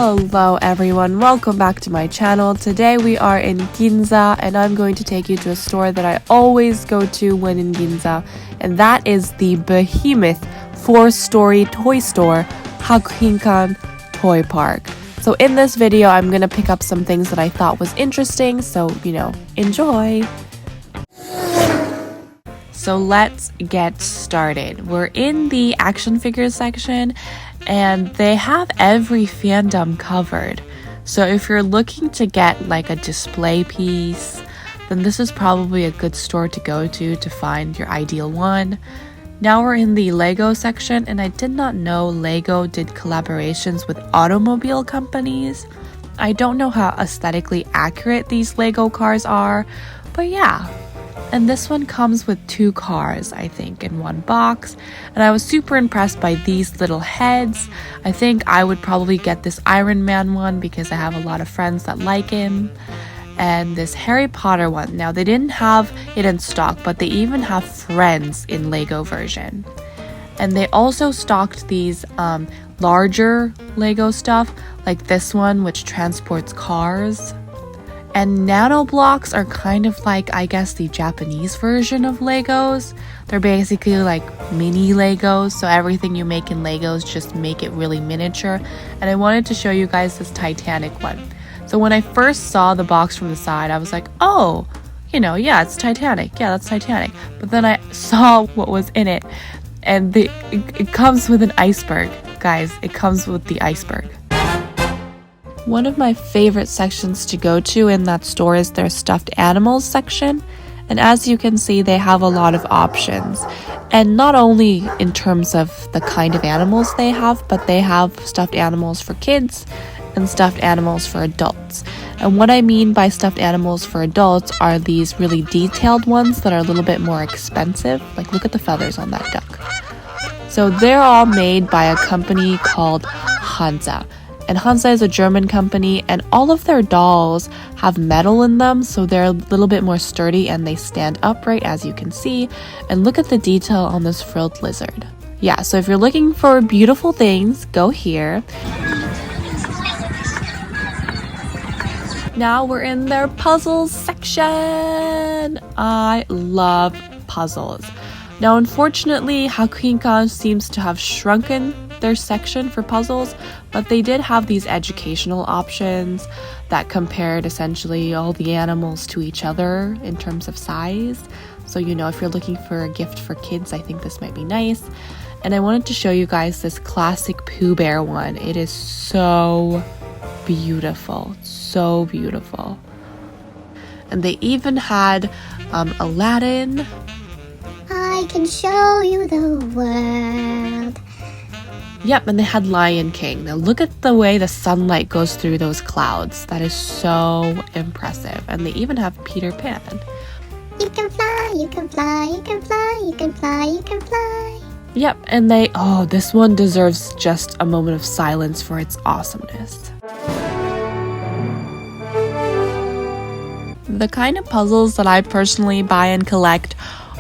Hello everyone, welcome back to my channel. Today we are in Ginza and I'm going to take you to a store that I always go to when in Ginza, and that is the behemoth 4-story toy store, HAKUHINKAN Toy Park. So in this video I'm going to pick up some things that I thought was interesting, so enjoy! So let's get started. We're in the action figures section and they have every fandom covered. So if you're looking to get like a display piece, then this is probably a good store to go to find your ideal one. Now we're in the Lego section, and I did not know Lego did collaborations with automobile companies. I don't know how aesthetically accurate these Lego cars are, but yeah. And this one comes with 2 cars, I think, in one box. And I was super impressed by these little heads. I think I would probably get this Iron Man one because I have a lot of friends that like him. And this Harry Potter one. Now, they didn't have it in stock, but they even have Friends in Lego version. And they also stocked these larger Lego stuff, like this one, which transports cars. And nano blocks are kind of like, I guess, the Japanese version of Legos. They're basically like mini Legos, so everything you make in Legos just make it really miniature. And I wanted to show you guys this Titanic one. So when I first saw the box from the side, I was like, oh, yeah, it's Titanic. Yeah, that's Titanic. But then I saw what was in it, and it comes with an iceberg. Guys, it comes with the iceberg. One of my favorite sections to go to in that store is their stuffed animals section. And as you can see, they have a lot of options. And not only in terms of the kind of animals they have, but they have stuffed animals for kids and stuffed animals for adults. And what I mean by stuffed animals for adults are these really detailed ones that are a little bit more expensive. Like, look at the feathers on that duck. So they're all made by a company called Ginza. And Ginza is a German company, and all of their dolls have metal in them, so they're a little bit more sturdy and they stand upright, as you can see. And look at the detail on this frilled lizard. Yeah, so if you're looking for beautiful things, go here. Now we're in their puzzles section. I love puzzles. Now, unfortunately, HAKUHINKAN seems to have shrunken their section for puzzles, but they did have these educational options that compared essentially all the animals to each other in terms of size. So, if you're looking for a gift for kids, I think this might be nice. And I wanted to show you guys this classic Pooh Bear one. It is so beautiful, so beautiful. And they even had Aladdin. I can show you the world. Yep, and they had Lion King. Now look at the way the sunlight goes through those clouds. That is so impressive. And they even have Peter Pan. You can fly, you can fly, you can fly, you can fly, you can fly. Yep, and this one deserves just a moment of silence for its awesomeness. The kind of puzzles that I personally buy and collect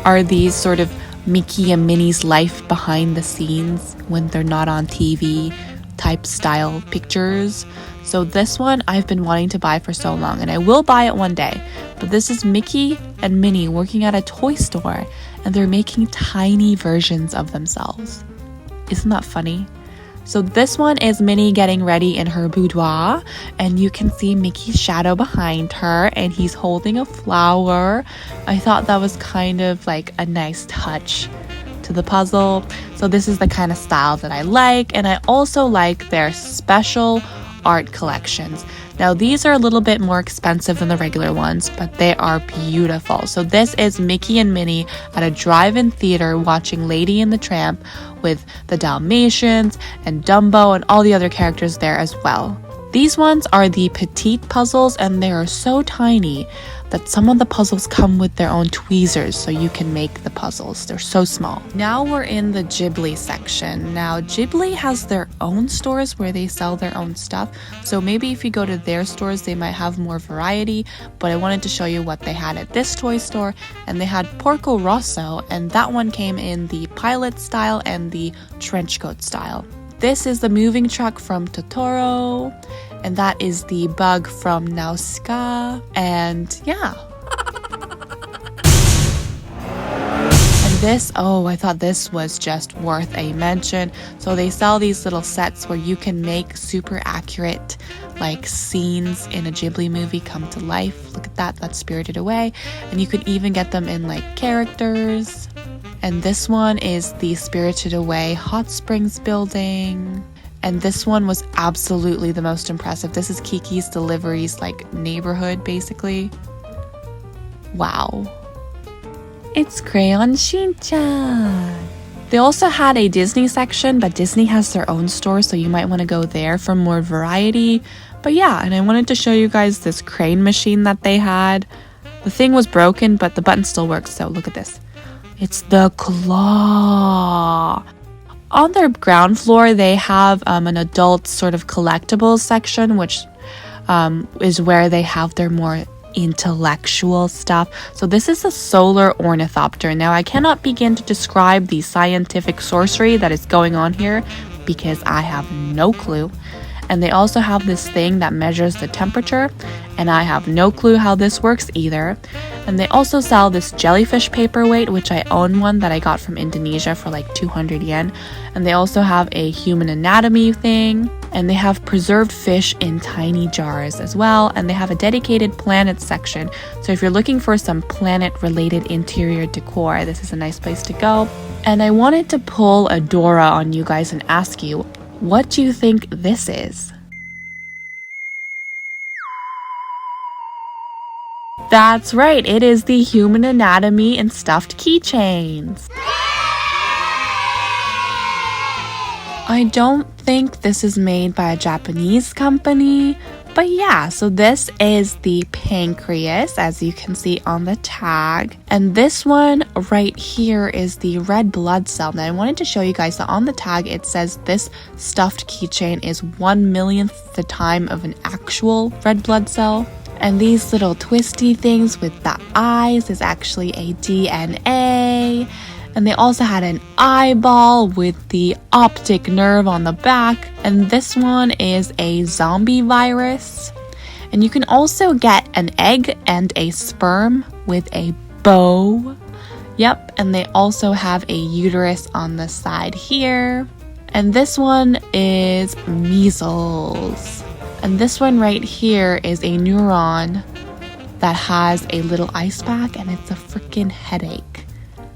are these sort of Mickey and Minnie's life behind the scenes when they're not on TV type style pictures. So this one I've been wanting to buy for so long, and I will buy it one day. But this is Mickey and Minnie working at a toy store, and they're making tiny versions of themselves. Isn't that funny? So this one is Minnie getting ready in her boudoir, and you can see Mickey's shadow behind her, and he's holding a flower. I thought that was kind of like a nice touch to the puzzle. So this is the kind of style that I like, and I also like their special art collections. Now these are a little bit more expensive than the regular ones, but they are beautiful. So this is Mickey and Minnie at a drive-in theater watching Lady and the Tramp with the Dalmatians and Dumbo and all the other characters there as well. These ones are the petite puzzles, and they are so tiny that some of the puzzles come with their own tweezers so you can make the puzzles. They're so small. Now we're in the Ghibli section. Now Ghibli has their own stores where they sell their own stuff, so maybe if you go to their stores they might have more variety, but I wanted to show you what they had at this toy store. And they had Porco Rosso, and that one came in the pilot style and the trench coat style. This is the moving truck from Totoro, and that is the bug from Nausicaa, and yeah. This, oh, I thought this was just worth a mention. So they sell these little sets where you can make super accurate like scenes in a Ghibli movie come to life. Look at that, that's Spirited Away. And you could even get them in like characters. And this one is the Spirited Away Hot Springs building. And this one was absolutely the most impressive. This is Kiki's Deliveries like neighborhood basically. Wow. It's Crayon Shin-chan. They also had a Disney section, but Disney has their own store, so you might want to go there for more variety. But yeah, and I wanted to show you guys this crane machine that they had. The thing was broken, but the button still works, so look at this. It's the claw. On their ground floor, they have an adult sort of collectibles section, which is where they have their more intellectual stuff. So this is a solar ornithopter. Now I cannot begin to describe the scientific sorcery that is going on here because I have no clue. And they also have this thing that measures the temperature, and I have no clue how this works either. And they also sell this jellyfish paperweight, which I own one that I got from Indonesia for like 200 yen. And they also have a human anatomy thing, and they have preserved fish in tiny jars as well. And they have a dedicated planet section. So if you're looking for some planet-related interior decor, this is a nice place to go. And I wanted to pull a Dora on you guys and ask you, what do you think this is? That's right, it is the human anatomy and stuffed keychains. I don't think this is made by a Japanese company, but yeah, so this is the pancreas, as you can see on the tag. And this one right here is the red blood cell. Now I wanted to show you guys that on the tag it says this stuffed keychain is 1/millionth the time of an actual red blood cell. And these little twisty things with the eyes is actually a DNA. And they also had an eyeball with the optic nerve on the back. And this one is a zombie virus. And you can also get an egg and a sperm with a bow. Yep, and they also have a uterus on the side here. And this one is measles. And this one right here is a neuron that has a little ice pack, and it's a freaking headache.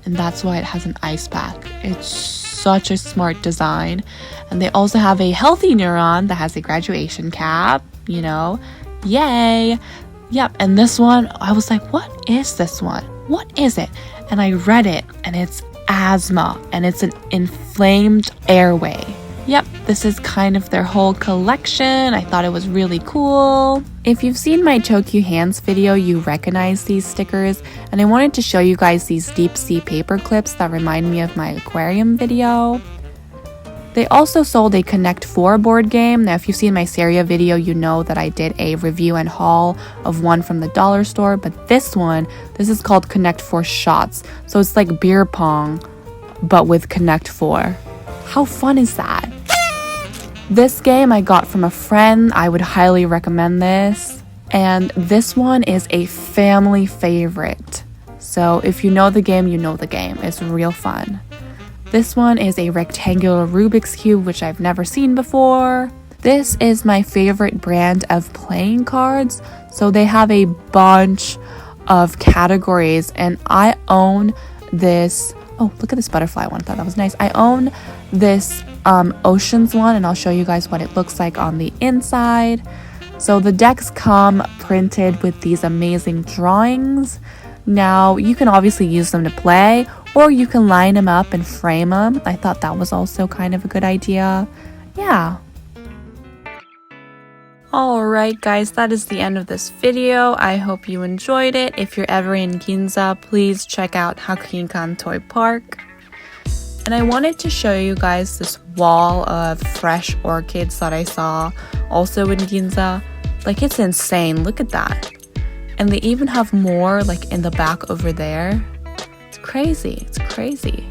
And that's why it has an ice pack. It's such a smart design. And they also have a healthy neuron that has a graduation cap, you know, yay. Yep, and this one, I was like, what is this one? What is it? And I read it, and it's asthma, and it's an inflamed airway. Yep, this is kind of their whole collection. I thought it was really cool. If you've seen my Tokyo Hands video, you recognize these stickers, and I wanted to show you guys these deep sea paper clips that remind me of my aquarium video. They also sold a Connect 4 board game. Now, if you've seen my Seria video, you know that I did a review and haul of one from the dollar store, but this is called Connect 4 Shots. So it's like beer pong, but with Connect 4. How fun is that? This game I got from a friend. I would highly recommend this. And this one is a family favorite. So if you know the game, you know the game. It's real fun. This one is a rectangular Rubik's Cube, which I've never seen before. This is my favorite brand of playing cards. So they have a bunch of categories, and I own this. Oh, look at this butterfly one. I thought that was nice. I own this Oceans one, and I'll show you guys what it looks like on the inside. So the decks come printed with these amazing drawings. Now, you can obviously use them to play, or you can line them up and frame them. I thought that was also kind of a good idea. Yeah. Alright guys, that is the end of this video. I hope you enjoyed it. If you're ever in Ginza, please check out HAKUHINKAN Toy Park. And I wanted to show you guys this wall of fresh orchids that I saw also in Ginza. Like, it's insane. Look at that. And they even have more like in the back over there. It's crazy. It's crazy.